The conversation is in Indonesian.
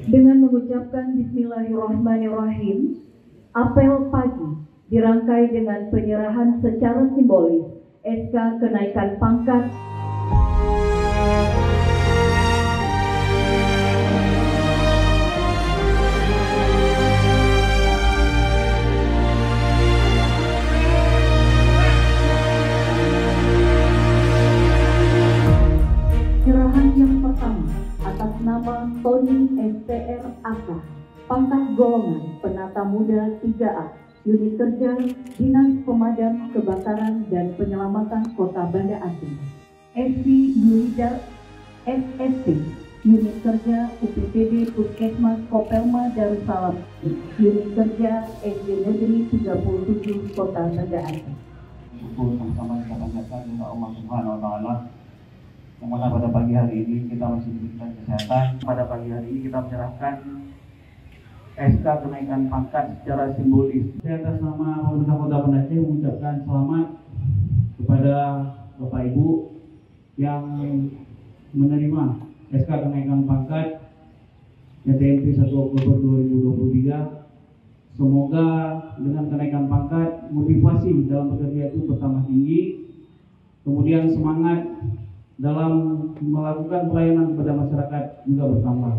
Dengan mengucapkan Bismillahirrahmanirrahim, apel pagi dirangkai dengan penyerahan secara simbolis SK kenaikan pangkat penyerahan yang pertama atas nama Tony SPR AK, pangkat golongan penata muda 3A, unit kerja Dinas Pemadam Kebakaran dan Penyelamatan Kota Banda Aceh. SV Yulida SSP, unit kerja UPTD Puskesmas Kopelma Darussalam, unit kerja SD Negeri 37 Kota Banda Aceh. Syukur sama-sama kita panjatkan kepada Allah Subhanahu wa Ta'ala, yang mana pada pagi hari ini kita masih diberikan kesehatan. Pada pagi hari ini kita menyerahkan SK kenaikan pangkat secara simbolis. Saya atas nama pemerintah Kota Banda Aceh mengucapkan selamat kepada Bapak Ibu yang menerima SK kenaikan pangkat TMP 1 Oktober 2023. Semoga dengan kenaikan pangkat motivasi dalam bekerja itu bertambah tinggi, kemudian semangat dalam melakukan pelayanan kepada masyarakat juga bertambah.